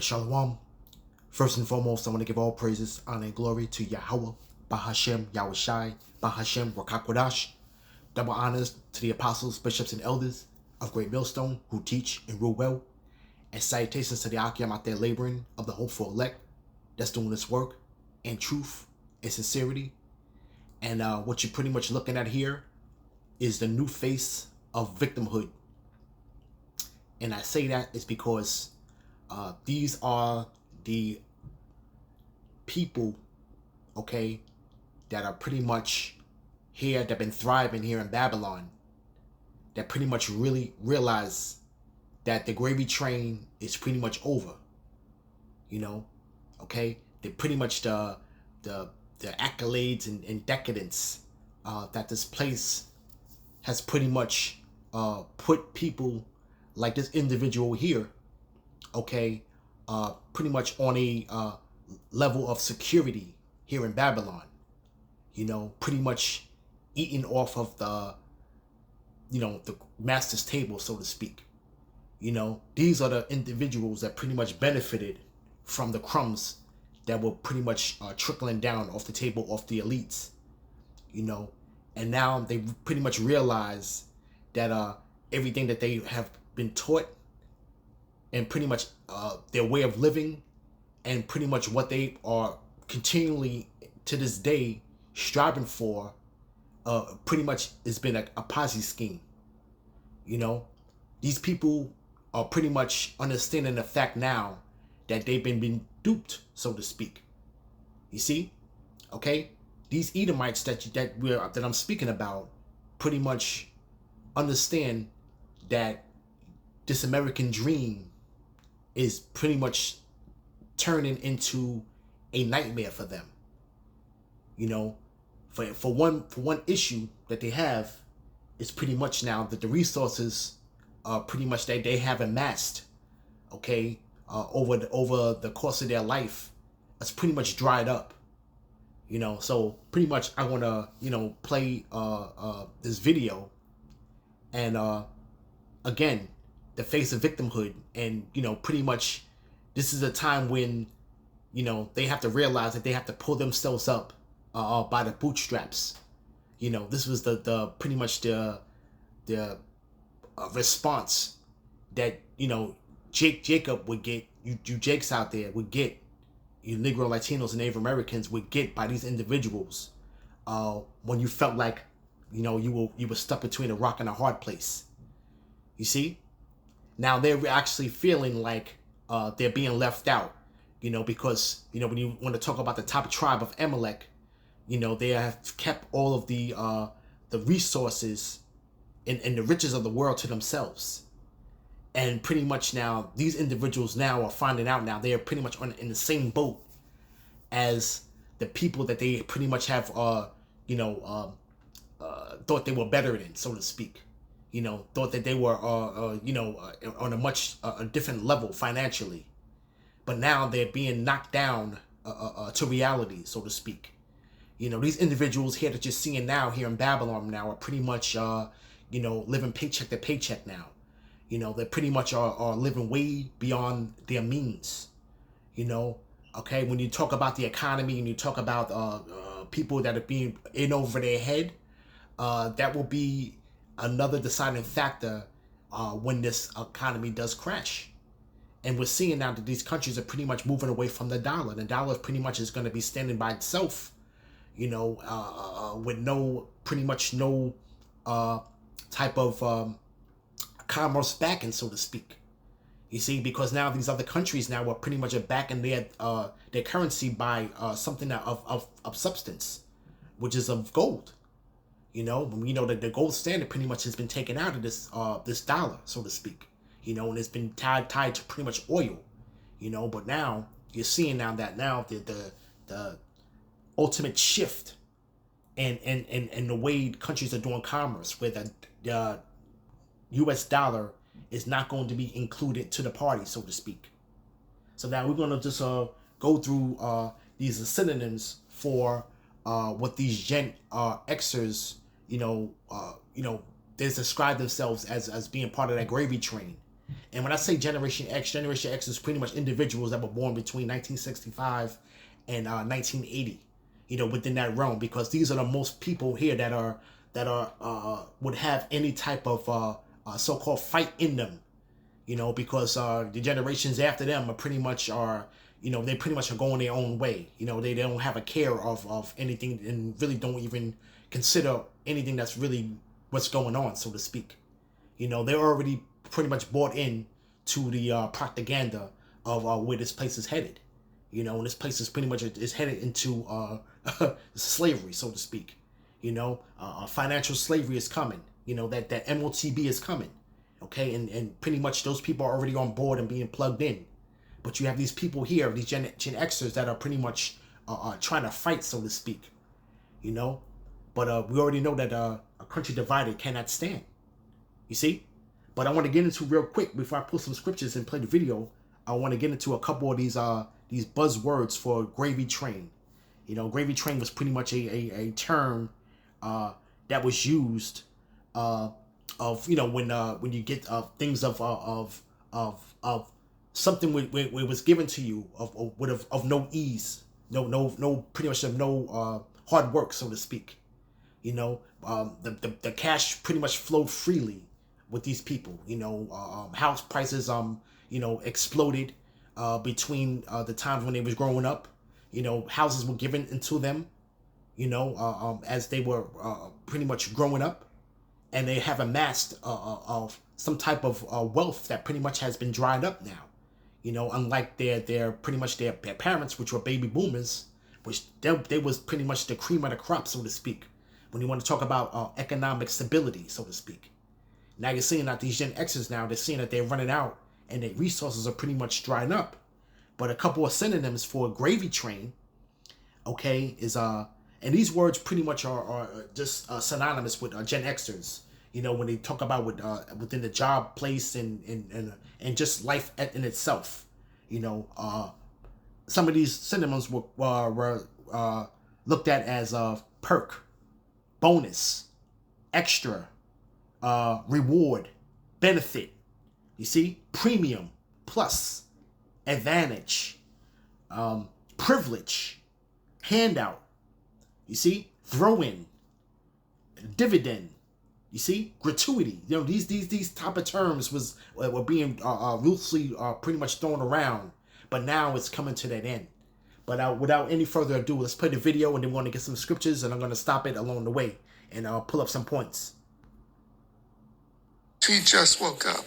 Shalom. First and foremost, I want to give all praises, honor, and glory to Yahweh, Bahashem, Yahushai, Bahashem, Rakakwadash. Double honors to the apostles, bishops, and elders of Great Millstone who teach and rule well. And salutations to the Akim out there laboring of the hopeful elect that's doing this work in truth and sincerity. And what you're pretty much looking at here is the new face of victimhood. And I say that is because these are the people, okay, that are pretty much here, that have been thriving here in Babylon, that pretty much really realize that the gravy train is pretty much over, okay? They're pretty much the accolades and decadence that this place has pretty much put people like this individual here, okay, pretty much on a level of security here in Babylon, pretty much eating off of the master's table, so to speak. These are the individuals that pretty much benefited from the crumbs that were pretty much trickling down off the table, off the elites, and now they pretty much realize that everything that they have been taught and pretty much their way of living and pretty much what they are continually to this day striving for pretty much has been a Ponzi scheme. These people are pretty much understanding the fact now that they've been duped, so to speak. You see, okay, these Edomites that I'm speaking about pretty much understand that this American dream is pretty much turning into a nightmare for them. For one issue that they have is pretty much now that the resources pretty much that they have amassed, okay, over the course of their life, it's pretty much dried up. So pretty much I want to play this video, and again, the face of victimhood, and pretty much this is a time when they have to realize that they have to pull themselves up by the bootstraps. This was the pretty much the response that Jacob would get, you Jakes out there would get, you Negro, Latinos, and Native Americans would get by these individuals when you felt like you were stuck between a rock and a hard place. You see, now they're actually feeling like they're being left out, because when you want to talk about the top tribe of Amalek, they have kept all of the resources and the riches of the world to themselves. And pretty much now these individuals now are finding out, now they are pretty much in the same boat as the people that they pretty much have thought they were better than, so to speak. Thought that they were on a much different level financially, but now they're being knocked down to reality, so to speak. These individuals here that you're seeing now here in Babylon now are pretty much living paycheck to paycheck now. They pretty much are living way beyond their means. Okay, when you talk about the economy and you talk about people that are being in over their head, that will be another deciding factor when this economy does crash. And we're seeing now that these countries are pretty much moving away from the dollar. The dollar pretty much is going to be standing by itself, with pretty much no type of commerce backing, so to speak. You see, because now these other countries now are pretty much backing their currency by something of substance, which is of gold. We know that the gold standard pretty much has been taken out of this dollar, so to speak. And it's been tied to pretty much oil. But now you're seeing now that the ultimate shift in the way countries are doing commerce, where the U.S. dollar is not going to be included to the party, so to speak. So now we're going to just go through these synonyms for what these Gen Xers, they describe themselves as being part of that gravy train. And when I say Generation X is pretty much individuals that were born between 1965 and 1980. You know, within that realm, because these are the most people here that would have any type of so-called fight in them. You know, because the generations after them are pretty much they pretty much are going their own way. You know, they don't have a care of anything, and really don't even consider anything that's really what's going on, so to speak. You know, they're already pretty much bought in to the propaganda of where this place is headed. You know, and this place is pretty much is headed into slavery, so to speak. You know, financial slavery is coming. You know, that MOTB is coming. Okay, and pretty much those people are already on board and being plugged in. But you have these people here, these Gen Xers that are pretty much trying to fight, so to speak. You know, but we already know that a country divided cannot stand. You see? But I want to get into real quick before I pull some scriptures and play the video. I want to get into a couple of these buzzwords for gravy train. You know, gravy train was pretty much a term that was used of, you know, when you get things of something where it was given to you of no ease, no pretty much of no hard work, so to speak. You know, the cash pretty much flowed freely with these people. You know, house prices you know, exploded between the times when they was growing up. You know, houses were given into them, you know, as they were pretty much growing up, and they have amassed of some type of wealth that pretty much has been dried up now. You know, unlike their pretty much their parents, which were baby boomers, which they was pretty much the cream of the crop, so to speak. When you want to talk about economic stability, so to speak. Now you're seeing that these Gen Xers now, they're seeing that they're running out and their resources are pretty much drying up. But a couple of synonyms for gravy train, okay, is and these words pretty much are just synonymous with Gen Xers. You know, when they talk about within the job place and just life in itself. You know, some of these synonyms were looked at as perk, bonus, extra, reward, benefit. You see, premium, plus, advantage, privilege, handout. You see, throw in, dividend. You see, gratuity. You know, these type of terms were being loosely pretty much thrown around, but now it's coming to that end. But without any further ado, let's play the video, and then we're going to get some scriptures, and I'm going to stop it along the way and pull up some points. She just woke up.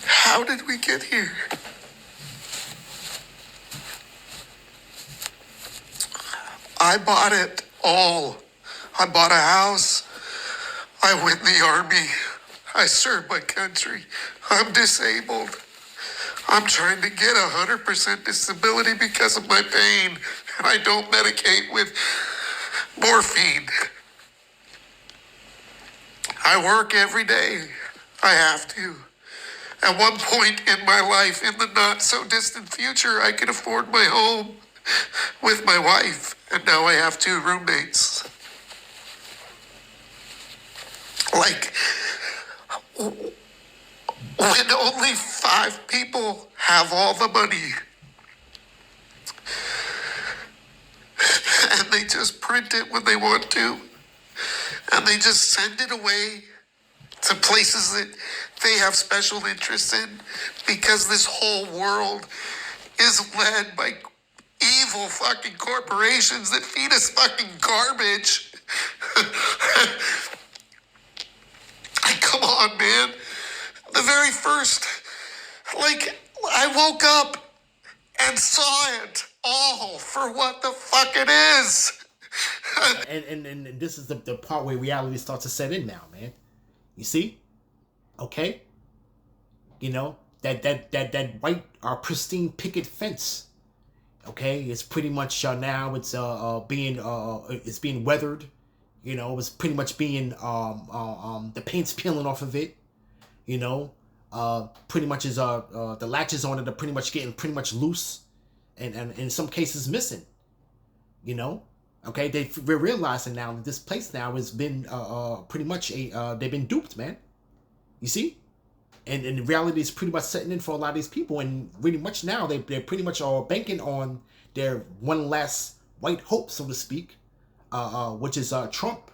How did we get here? I bought it all. I bought a house. I went in the army. I served my country. I'm disabled. I'm trying to get 100% disability because of my pain, and I don't medicate with morphine. I work every day. I have to. At one point in my life, in the not-so-distant future, I could afford my home with my wife, and now I have 2 roommates. Like, when only 5 people have all the money, and they just print it when they want to, and they just send it away to places that they have special interests in, because this whole world is led by evil fucking corporations that feed us fucking garbage. Come on, man. The very first, I woke up and saw it all for what the fuck it is. and this is the part where reality starts to set in now, man. You see? Okay? You know, that white pristine picket fence. Okay, it's pretty much now it's being weathered. You know, it's pretty much being the paint's peeling off of it. You know, pretty much is the latches on it are pretty much getting pretty much loose, and in some cases missing. You know, Okay, we're realizing now that this place now has been pretty much they've been duped, man. You see, and reality is pretty much setting in for a lot of these people, and really much now they're pretty much all banking on their one last white hope, so to speak, which is Trump.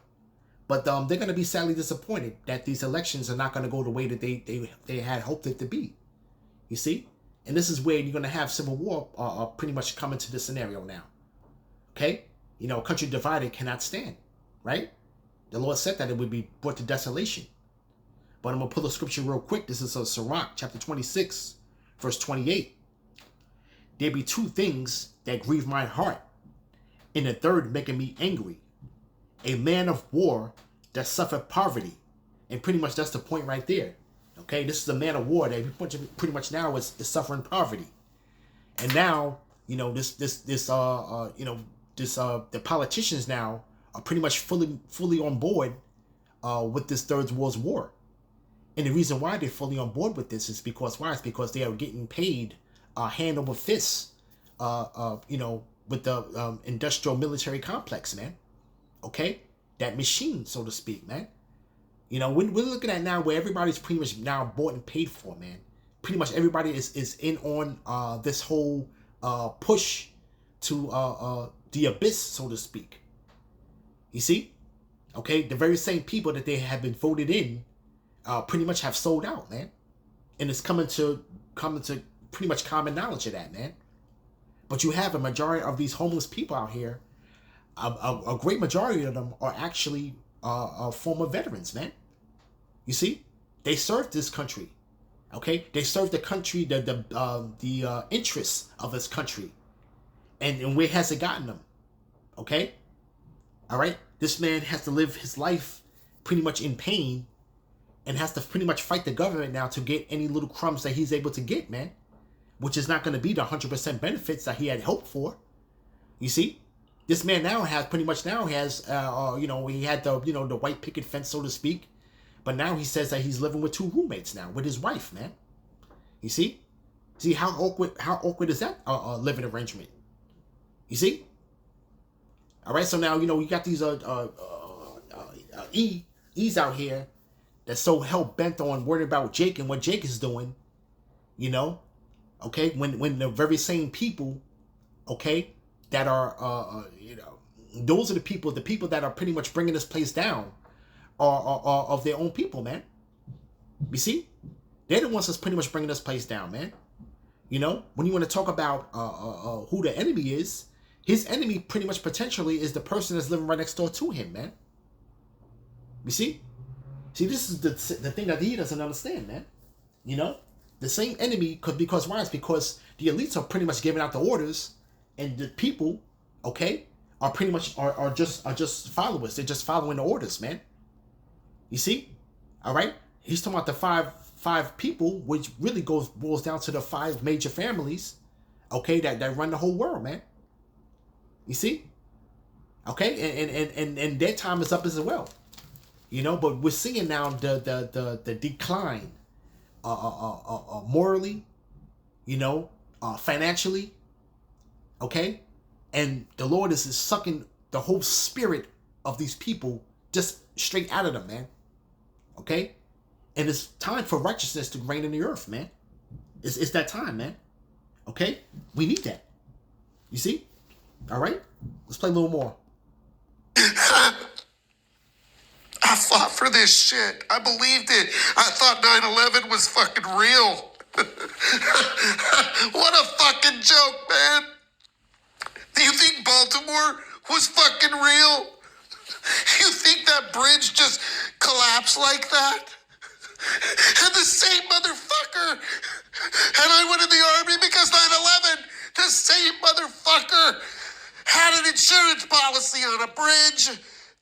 But they're going to be sadly disappointed that these elections are not going to go the way that they had hoped it to be. You see, and this is where you're going to have civil war pretty much come into this scenario now. Okay, you know, a country divided cannot stand, right? The Lord said that it would be brought to desolation. But I'm going to pull the scripture real quick. This is Sirach, chapter 26, verse 28. There be two things that grieve my heart, and the third making me angry. A man of war that suffered poverty. And pretty much that's the point right there. Okay, this is a man of war that pretty much now is suffering poverty. And now, you know, the politicians now are pretty much fully on board with this third world war. And the reason why they're fully on board with this is because why? It's because they are getting paid hand over fist, with the industrial military complex, man. Okay, that machine, so to speak, man. You know, we're looking at now where everybody's pretty much now bought and paid for, man. Pretty much everybody is in on this whole push to the abyss, so to speak. You see, okay, the very same people that they have been voted in pretty much have sold out, man, and it's coming to pretty much common knowledge of that, man. But you have a majority of these homeless people out here. A great majority of them are actually former veterans, man. You see, they served this country. Okay, they served the country, the interests of this country, and where has it gotten them? Okay, all right. This man has to live his life pretty much in pain, and has to pretty much fight the government now to get any little crumbs that he's able to get, man. Which is not going to be the 100% benefits that he had hoped for. You see, this man now has pretty much he had the white picket fence, so to speak, but now he says that he's living with two roommates now with his wife, man. You see how awkward is that living arrangement? You see, all right. So now you got these E's out here that's so hell bent on worrying about Jake and what Jake is doing, you know. Okay, when the very same people, okay, that are those are the people that are pretty much bringing this place down are of their own people, man. You see, they're the ones that's pretty much bringing this place down, man. You know, when you want to talk about who the enemy is, his enemy pretty much potentially is the person that's living right next door to him, man. You see, this is the thing that he doesn't understand, man. You know. The same enemy because why? It's because the elites are pretty much giving out the orders, and the people, okay, are pretty much are just followers. They're just following the orders, man. You see, all right. He's talking about the five people, which really boils down to the five major families, okay, that run the whole world, man. You see, okay, and their time is up as well, you know. But we're seeing now the decline. Morally, financially, okay, and the Lord is sucking the whole spirit of these people just straight out of them, man. Okay, and it's time for righteousness to reign in the earth, man. It's that time, man. Okay, we need that. You see, all right. Let's play a little more. I fought for this shit. I believed it. I thought 9/11 was fucking real. What a fucking joke, man. Do you think Baltimore was fucking real? You think that bridge just collapsed like that? And the same motherfucker. And I went in the army because 9/11, the same motherfucker had an insurance policy on a bridge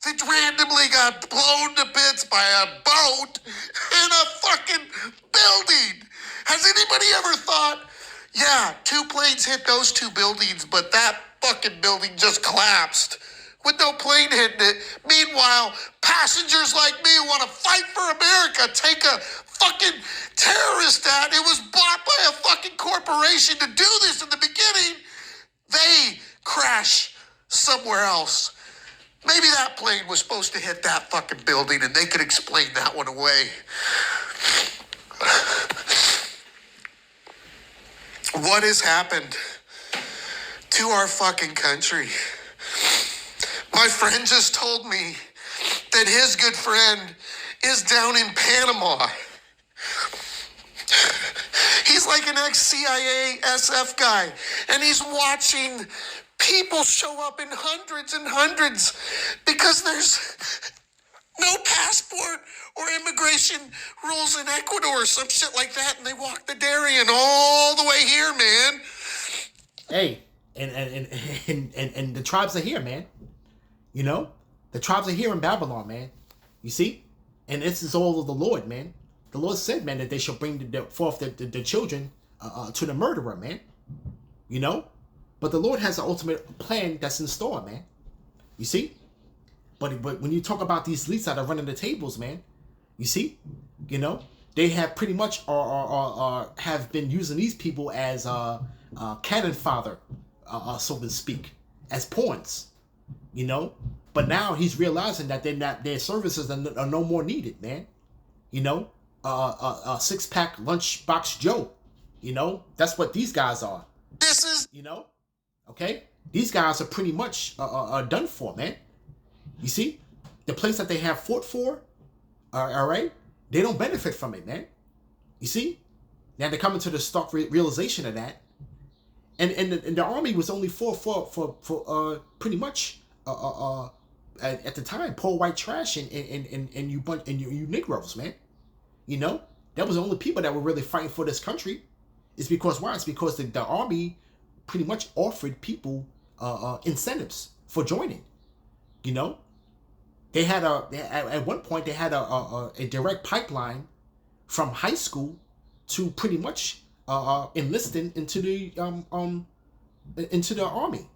that randomly got blown to bits by a boat in a fucking building. Has anybody ever thought, yeah, two planes hit those two buildings, but that fucking building just collapsed with no plane hitting it? Meanwhile, passengers like me who want to fight for America take a fucking terrorist that it was bought by a fucking corporation to do this in the beginning. They crash somewhere else. Maybe that plane was supposed to hit that fucking building and they could explain that one away. What has happened to our fucking country? My friend just told me that his good friend is down in Panama. He's like an ex-CIA SF guy, and he's watching people show up in hundreds and hundreds because there's no passport or immigration rules in Ecuador or some shit like that, and they walk the Darien all the way here, man. Hey, and the tribes are here, man. You know, the tribes are here in Babylon, man. You see, and this is all of the Lord, man. The Lord said, man, that they shall bring forth the children to the murderer, man. You know, but the Lord has an ultimate plan that's in store, man. You see, but when you talk about these elites that are running the tables, man, you see, you know, they have pretty much have been using these people as cannon fodder, so to speak, as pawns, you know. But now he's realizing that their services are no more needed, man. You know, six-pack lunchbox Joe. You know, that's what these guys are. This is, you know, okay. These guys are pretty much done for, man. You see, the place that they have fought for, all right, they don't benefit from it, man. You see, now they're coming to the stark realization of that, and the army was only for pretty much at the time poor white trash and you Negroes, man. You know, that was the only people that were really fighting for this country. It's because why? It's because the army pretty much offered people incentives for joining. You know, they had at one point they had a direct pipeline from high school to pretty much enlisting into the army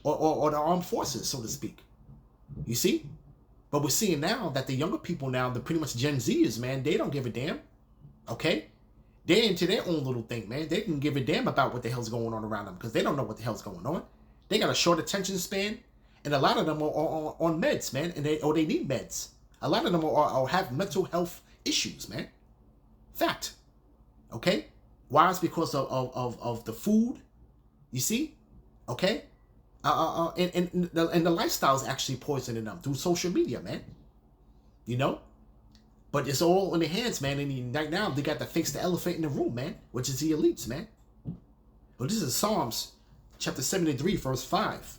or the armed forces, so to speak. You see, but we're seeing now that the younger people now, the pretty much Gen Zers, man, they don't give a damn. Okay, they're into their own little thing, man. They can give a damn about what the hell's going on around them because they don't know what the hell's going on. They got a short attention span, and a lot of them are on meds, man, and they need meds. A lot of them are have mental health issues, man. Fact. Okay, why? It's because of the food. You see, okay, and the lifestyle is actually poisoning them through social media, man. You know. But it's all in their hands, man. And right now, they got to fix the elephant in the room, man, which is the elites, man. Well, this is Psalms chapter 73, verse 5.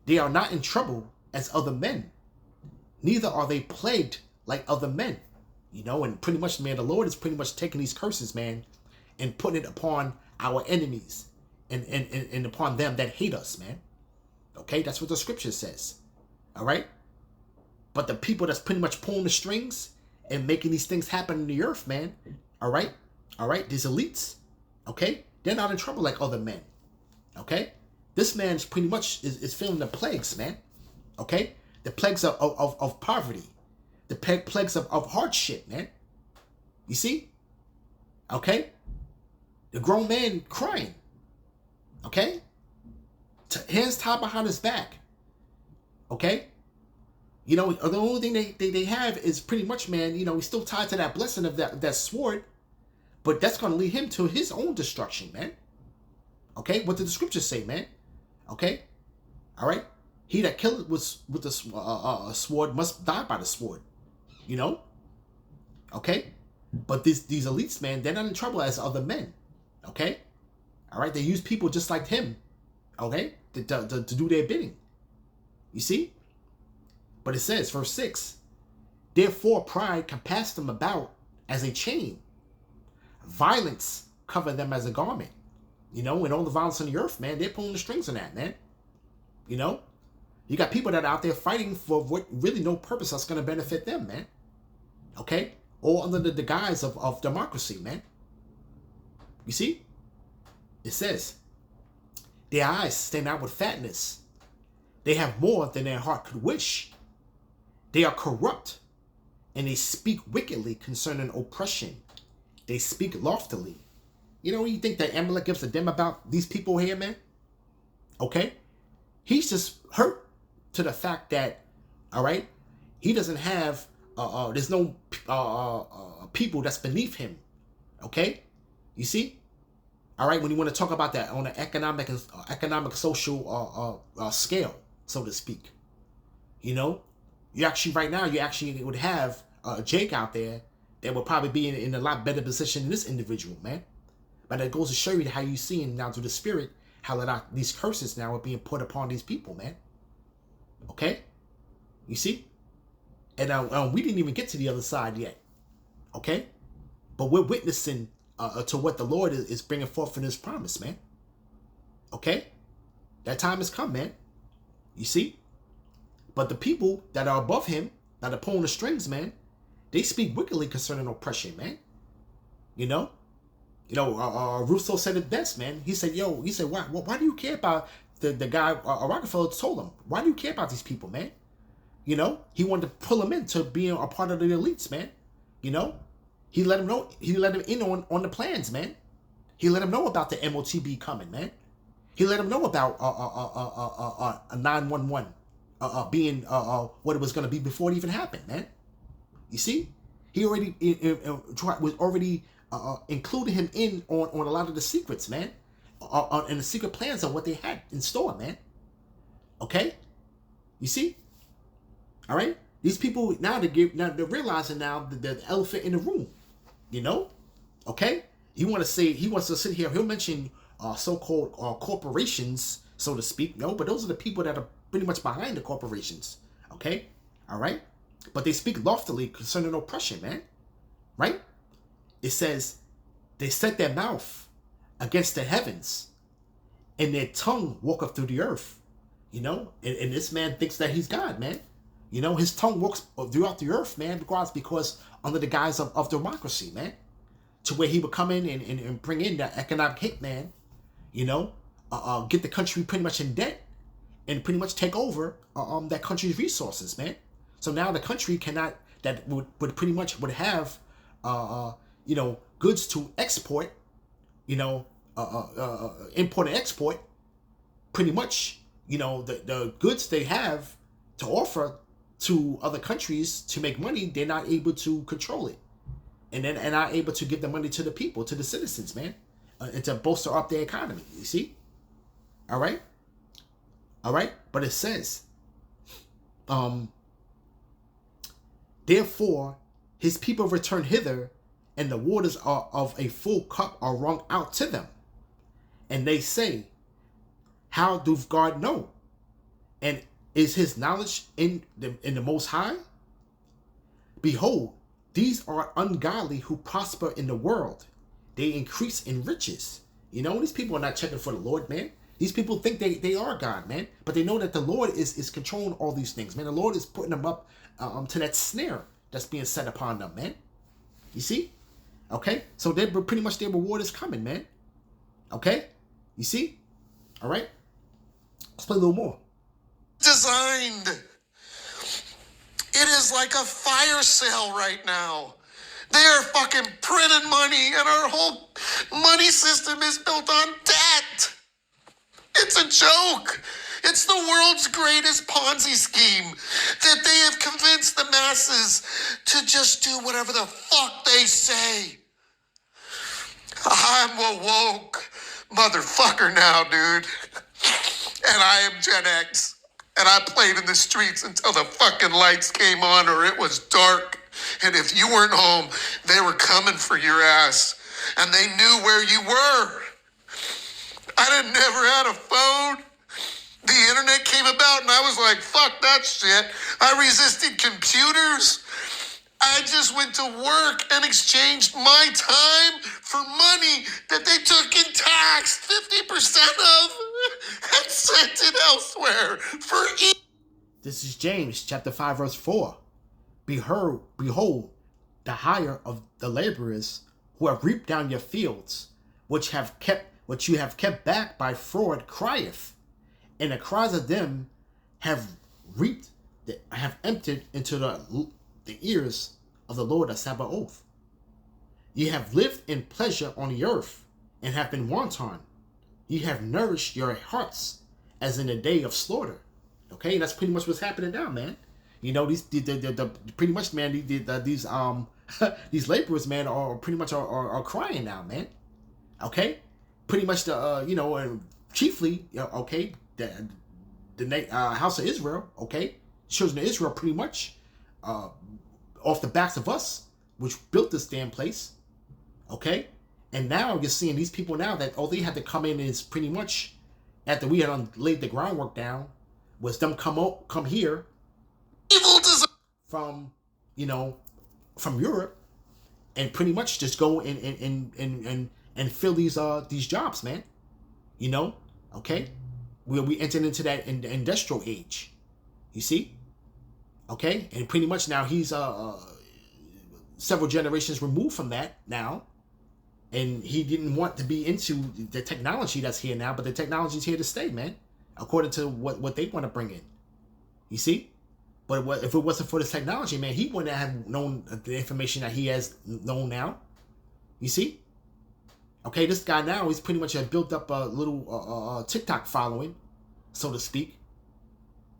They are not in trouble as other men, neither are they plagued like other men. You know, and pretty much, man, the Lord is pretty much taking these curses, man, and putting it upon our enemies and upon them that hate us, man. Okay, that's what the scripture says. All right? But the people that's pretty much pulling the strings and making these things happen in the earth, man, all right, these elites, okay, they're not in trouble like other men, okay? This man's pretty much is feeling the plagues, man, okay? The plagues of poverty, the plagues of hardship, man. You see? Okay? The grown man crying, okay? Hands tied behind his back, okay? You know, the only thing they have is pretty much, man, you know, he's still tied to that blessing of that sword, but that's going to lead him to his own destruction, man. Okay? What did the scriptures say, man? Okay? All right? He that killeth with the sword must die by the sword. You know? Okay? But these elites, man, they're not in trouble as other men. Okay? All right? They use people just like him. Okay? To do their bidding. You see? But it says, verse 6, therefore pride compassed them about as a chain. Violence covered them as a garment. You know, and all the violence on the earth, man, they're pulling the strings on that, man. You know? You got people that are out there fighting for what really no purpose that's going to benefit them, man. Okay? All under the guise of democracy, man. You see? It says, their eyes stand out with fatness. They have more than their heart could wish. They are corrupt, and they speak wickedly concerning oppression. They speak loftily. You know, you think that Amalek gives a damn about these people here, man? Okay? He's just hurt to the fact that, all right, he doesn't have, there's no people that's beneath him. Okay, you see, all right. When you want to talk about that on an economic social scale, so to speak, you know, you actually right now you actually would have Jake out there that would probably be in a lot better position than this individual, man. But it goes to show you how you see now through the spirit how these curses now are being put upon these people, man. Okay, you see, and we didn't even get to the other side yet. Okay, but we're witnessing to what the Lord is bringing forth in His promise, man. Okay, that time has come, man. You see, but the people that are above Him, that are pulling the strings, man, they speak wickedly concerning oppression, man. You know, Russo said it best, man. He said, why do you care about the guy, Rockefeller told him, why do you care about these people, man? You know, he wanted to pull them into being a part of the elites, man. You know, he let him know, he let him in on the plans, man. He let him know about the MOTB coming, man. He let him know about a 911 being what it was going to be before it even happened, man. You see, he already was already including him in on a lot of the secrets, man, and the secret plans of what they had in store, man. Okay, you see, all right. These people now they're realizing now the elephant in the room, you know. Okay, he wants to sit here. He'll mention so-called corporations, so to speak. No, but those are the people that are pretty much behind the corporations. Okay, all right. But they speak loftily concerning oppression, man. Right? It says they set their mouth against the heavens, and their tongue walketh through the earth. You know, and this man thinks that he's God, man. You know, his tongue walks throughout the earth, man, because under the guise of democracy, man, to where he would come in and bring in that economic hit, man. You know, get the country pretty much in debt and pretty much take over that country's resources, man. So now the country would pretty much have goods to export, import and export, pretty much, the goods they have to offer to other countries to make money, they're not able to control it. And not able to give the money to the people, to the citizens, man, and to bolster up their economy, you see? All right? But it says, therefore, his people return hither, and the waters of a full cup are wrung out to them. And they say, how doth God know? And is his knowledge in the Most High? Behold, these are ungodly who prosper in the world. They increase in riches. These people are not checking for the Lord, man. These people think they are God, man. But they know that the Lord is controlling all these things, man. The Lord is putting them up to that snare that's being set upon them, man. You see? Okay? So they're pretty much their reward is coming, man. Okay? You see? All right? Let's play a little more. Designed. It is like a fire sale right now. They are fucking printing money, and our whole money system is built on debt. It's a joke. It's the world's greatest Ponzi scheme that they have convinced the masses to just do whatever the fuck they say. I'm a woke motherfucker now, dude. And I am Gen X. And I played in the streets until the fucking lights came on or it was dark. And if you weren't home, they were coming for your ass. And they knew where you were. I never had a phone. The internet came about and I was like, fuck that shit. I resisted computers. I just went to work and exchanged my time for money that they took in tax 50% of and sent it elsewhere for This is James chapter 5 verse 4. Behold, the hire of the laborers who have reaped down your fields, which you have kept back by fraud, crieth, and the cries of them have entered into the ears of the Lord of Sabaoth. Ye have lived in pleasure on the earth, and have been wanton. Ye have nourished your hearts as in the day of slaughter. Okay, and that's pretty much what's happening now, man. You know, these the pretty much, man. These these laborers, man, are pretty much are crying now, man. Okay, pretty much the chiefly, okay, the house of Israel, okay, children of Israel, pretty much off the backs of us, which built this damn place, okay. And now you're seeing these people now that all they had to come in is pretty much after we had laid the groundwork down was them come here Evil does from from Europe and pretty much just go and fill these jobs, man. Okay, we entered into that industrial age. You see, okay, and pretty much now he's several generations removed from that now, and he didn't want to be into the technology that's here now, but the technology's here to stay, man. According to what they want to bring in, you see. But if it wasn't for this technology, man, he wouldn't have known the information that he has known now. You see? Okay, this guy now, he's pretty much built up a little TikTok following, so to speak.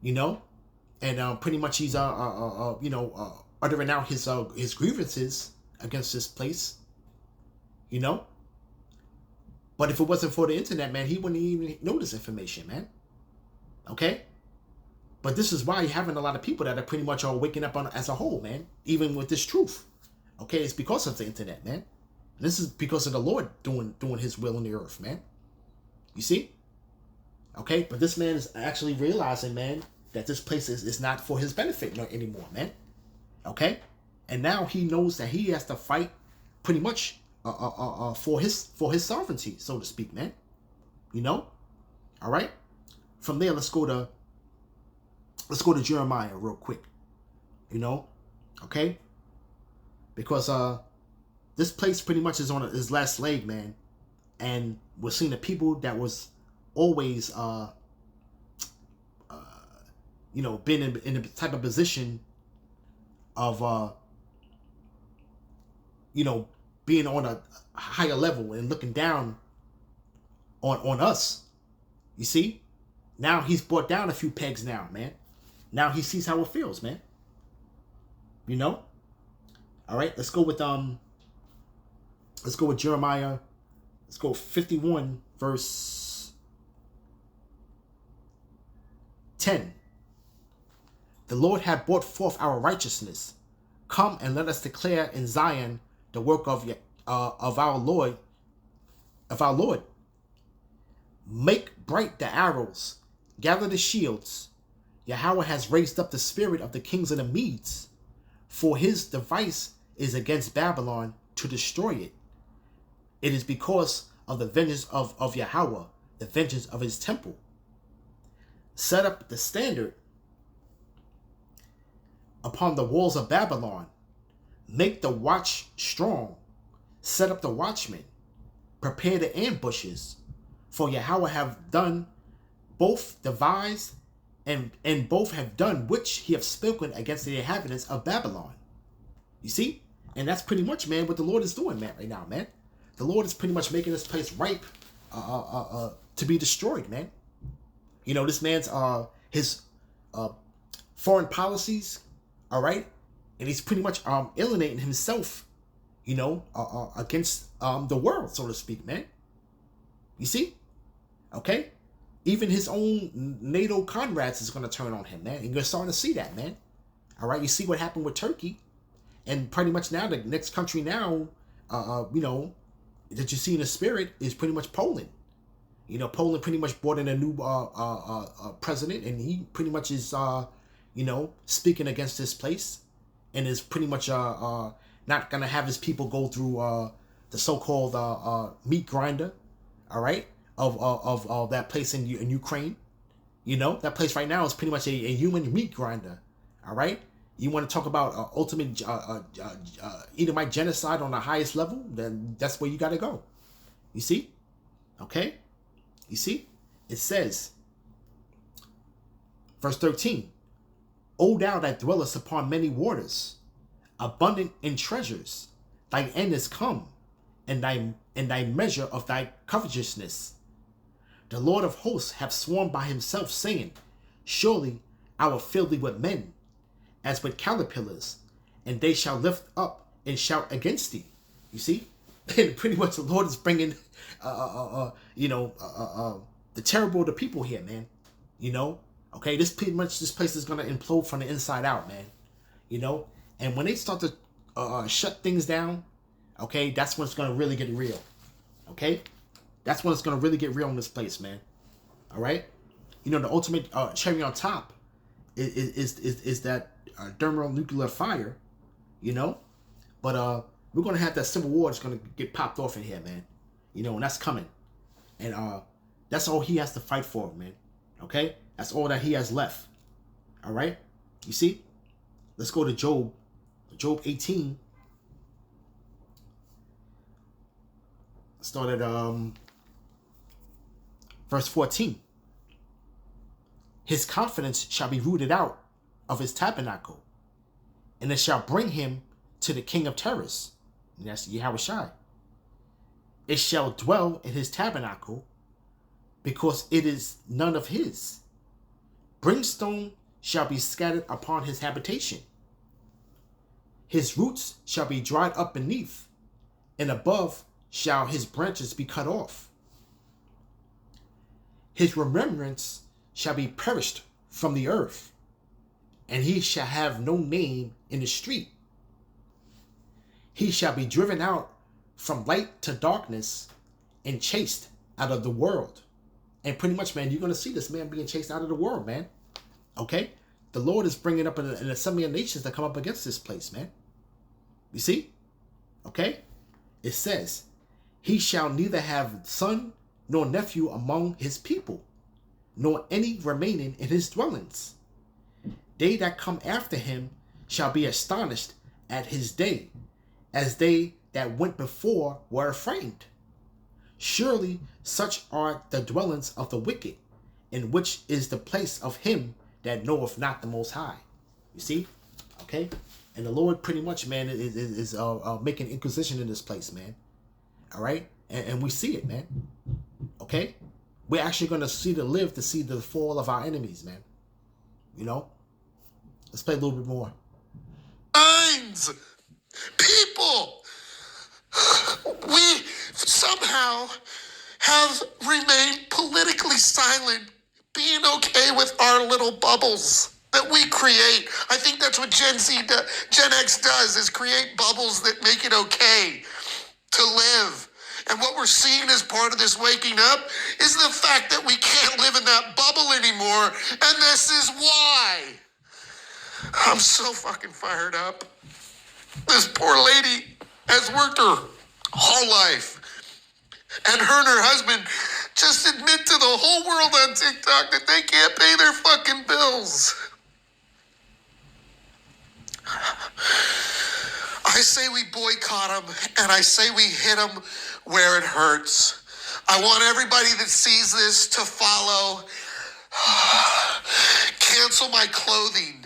And pretty much he's uttering out his grievances against this place. But if it wasn't for the internet, man, he wouldn't even know this information, man. Okay? But this is why you're having a lot of people that are pretty much all waking up on as a whole, man. Even with this truth, okay, it's because of the internet, man. This is because of the Lord doing His will on the earth, man. You see, okay. But this man is actually realizing, man, that this place is not for his benefit anymore, man. Okay, and now he knows that he has to fight, pretty much, for his sovereignty, so to speak, man. All right. From there, let's go to Jeremiah real quick. Okay? Because this place pretty much is on his last leg, man. And we're seeing the people that was always been in a type of position of being on a higher level and looking down on us. You see? Now he's brought down a few pegs now, man. Now he sees how it feels, man. All right, let's go with Jeremiah. Let's go 51 verse 10. The Lord hath brought forth our righteousness. Come and let us declare in Zion the work of our Lord. Make bright the arrows, gather the shields. Yahweh has raised up the spirit of the kings of the Medes, for his device is against Babylon to destroy it. It is because of the vengeance of Yahweh, the vengeance of his temple. Set up the standard upon the walls of Babylon. Make the watch strong. Set up the watchmen. Prepare the ambushes. For Yahweh have done both devised and both have done which he have spoken against the inhabitants of Babylon. You see? And that's pretty much, man, what the Lord is doing, man, right now, man. The Lord is pretty much making this place ripe to be destroyed, man. This man's his foreign policies, all right? And he's pretty much alienating himself, against the world, so to speak, man. You see? Okay? Even his own NATO comrades is going to turn on him, man. And you're starting to see that, man. All right? You see what happened with Turkey. And pretty much now, the next country now, that you see in the spirit is pretty much Poland. Poland pretty much brought in a new president, and he pretty much is, speaking against this place, and is pretty much not gonna have his people go through the so-called meat grinder, all right, of that place in Ukraine. That place right now is pretty much a human meat grinder, all right. You want to talk about ultimate Edomite genocide on the highest level? Then that's where you got to go. You see? Okay? You see? It says, verse 13, O thou that dwellest upon many waters, abundant in treasures, thine end is come, and thy measure of thy covetousness. The Lord of hosts hath sworn by himself, saying, Surely I will fill thee with men, as with caterpillars, and they shall lift up and shout against thee. You see? And pretty much the Lord is bringing, the terrible to people here, man. You know? Okay, this place is going to implode from the inside out, man. You know? And when they start to shut things down, okay, that's when it's going to really get real. Okay? That's when it's going to really get real in this place, man. All right? You know, the ultimate cherry on top is that thermonuclear fire, you know? But we're going to have that civil war that's going to get popped off in here, man. You know, and that's coming. And that's all he has to fight for, man. Okay? That's all that he has left. All right? You see? Let's go to Job. Job 18. Start at verse 14. His confidence shall be rooted out of his tabernacle, and it shall bring him to the king of terrors. And that's Yahushai. It shall dwell in his tabernacle, because it is none of his. Brimstone shall be scattered upon his habitation. His roots shall be dried up beneath, and above shall his branches be cut off. His remembrance shall be perished from the earth, and he shall have no name in the street. He shall be driven out from light to darkness and chased out of the world. And pretty much, man, you're going to see this man being chased out of the world, man. Okay? The Lord is bringing up an assembly of nations that come up against this place, man. You see? Okay? It says, he shall neither have son nor nephew among his people, nor any remaining in his dwellings. They that come after him shall be astonished at his day, as they that went before were afraid. Surely such are the dwellings of the wicked, in which is the place of him that knoweth not the Most High. You see? Okay? And the Lord pretty much, man, is making inquisition in this place, man. All right? And we see it, man. Okay? We're actually going to live to see the fall of our enemies, man. You know? Let's play a little bit more. Minds, people, we somehow have remained politically silent, being okay with our little bubbles that we create. I think that's what Gen X does, is create bubbles that make it okay to live. And what we're seeing as part of this waking up is the fact that we can't live in that bubble anymore. And this is why. I'm so fucking fired up. This poor lady has worked her whole life. And her and her husband just admit to the whole world on TikTok that they can't pay their fucking bills. I say we boycott them, and I say we hit them where it hurts. I want everybody that sees this to follow cancel my clothing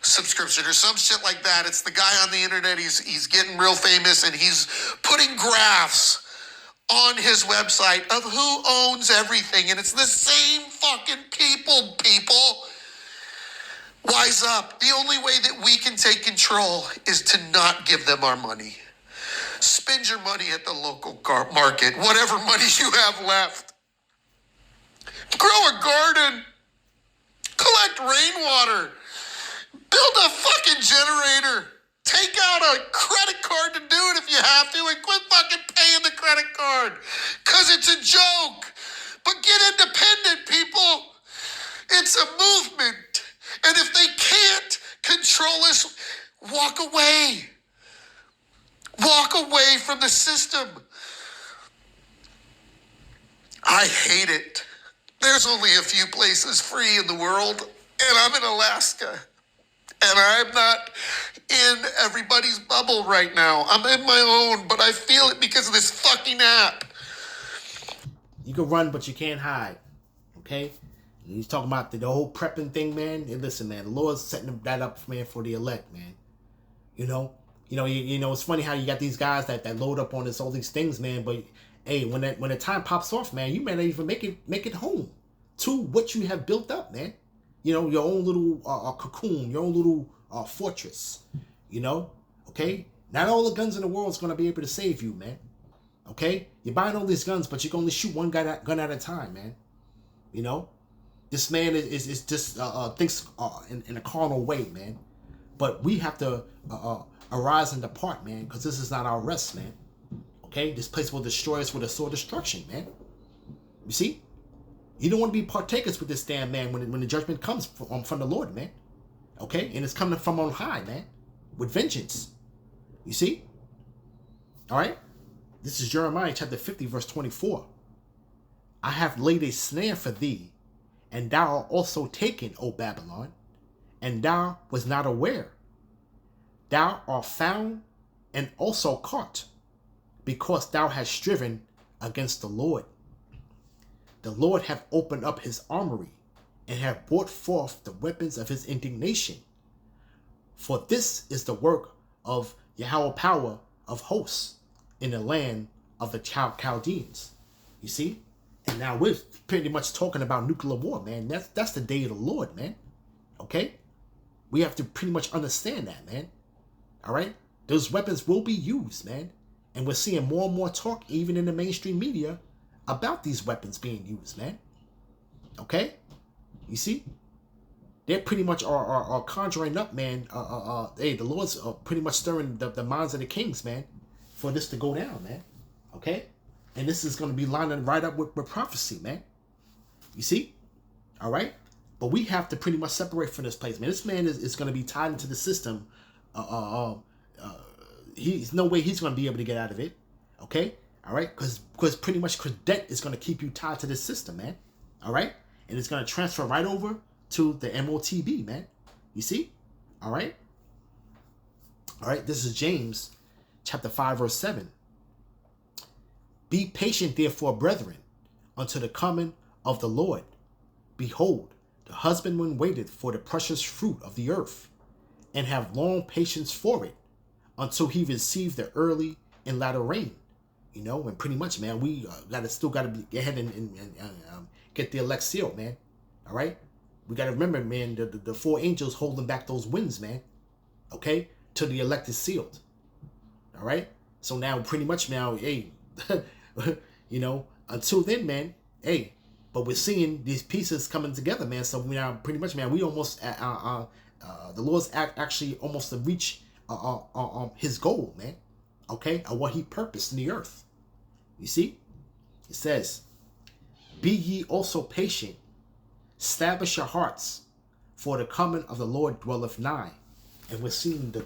subscription or some shit like that. It's the guy on the internet. He's getting real famous, and he's putting graphs on his website of who owns everything, and it's the same fucking people. Wise up. The only way that we can take control is to not give them our money. Spend your money at the local market, whatever money you have left. Grow a garden. Collect rainwater. Build a fucking generator. Take out a credit card to do it if you have to, and quit fucking paying the credit card. Because it's a joke. But get independent, people. It's a movement. And if they can't control us, walk away. Walk away from the system. I hate it. There's only a few places free in the world, and I'm in Alaska. And I'm not in everybody's bubble right now. I'm in my own, but I feel it because of this fucking app. You can run, but you can't hide. Okay? And he's talking about the whole prepping thing, man. And listen, man, the Lord's setting that up, man, for the elect, man. You know, it's funny how you got these guys that load up on all these things, man. But hey, when the time pops off, man, you may not even make it home to what you have built up, man. you know, your own little cocoon, your own little fortress, you know, okay? Not all the guns in the world is going to be able to save you, man, okay? You're buying all these guns, but you can only shoot one gun at a time, man, you know? This man is just thinks in a carnal way, man. But we have to arise and depart, man, because this is not our rest, man. Okay? This place will destroy us with a sword of destruction, man. You see? You don't want to be partakers with this damn man when the judgment comes from the Lord, man. Okay? And it's coming from on high, man. With vengeance. You see? Alright? This is Jeremiah chapter 50, verse 24. I have laid a snare for thee, and thou art also taken, O Babylon, and thou was not aware. Thou art found and also caught, because thou hast striven against the Lord. The Lord hath opened up his armory, and hath brought forth the weapons of his indignation. For this is the work of Yahweh power of hosts in the land of the Chaldeans. You see? And now we're pretty much talking about nuclear war, man. That's the day of the Lord, man. Okay? We have to pretty much understand that, man. All right? Those weapons will be used, man. And we're seeing more and more talk, even in the mainstream media, about these weapons being used, man. Okay? You see? They pretty much are conjuring up, man. Hey, the Lord's pretty much stirring the minds of the kings, man, for this to go down, man. Okay? And this is going to be lining right up with prophecy, man. You see? All right? But we have to pretty much separate from this place, man. This man is going to be tied into the system. He's no way he's going to be able to get out of it. Okay? All right? Because pretty much debt is going to keep you tied to this system, man. All right? And it's going to transfer right over to the MOTB, man. You see? All right? All right? This is James chapter 5, verse 7. Be patient, therefore, brethren, unto the coming of the Lord. Behold, the husbandman waiteth for the precious fruit of the earth, and have long patience for it, until he receive the early and latter rain. You know, and pretty much, man, we still gotta go ahead and get the elect sealed, man. All right, we gotta remember, man, the four angels holding back those winds, man. Okay, till the elect is sealed. All right, so now pretty much now, hey. You know, until then, man, hey, but we're seeing these pieces coming together, man. So we now pretty much, man, we almost the Lord's actually almost to reach his goal, man. Okay, or what he purposed in the earth. You see, it says, "Be ye also patient, establish your hearts, for the coming of the Lord dwelleth nigh." And we're seeing the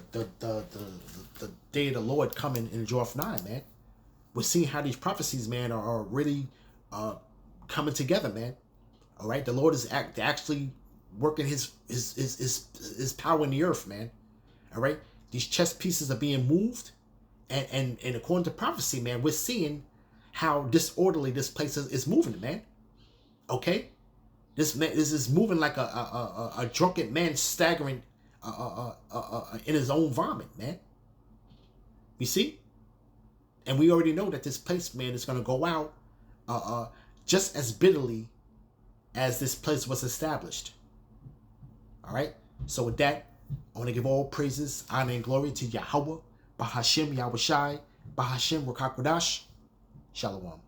day of the Lord coming and draweth nigh, man. We're seeing how these prophecies, man, are really coming together, man. All right, the Lord is actually working his power in the earth, man. All right, these chess pieces are being moved, and according to prophecy, man, we're seeing how disorderly this place is moving, man. Okay, this is moving like a drunken man staggering in his own vomit, man. You see? And we already know that this place, man, is going to go out just as bitterly as this place was established. All right? So with that, I want to give all praises, honor, and glory to Yahweh, Bahashem Yahushai, Bahashem Rakakwadash. Shalom.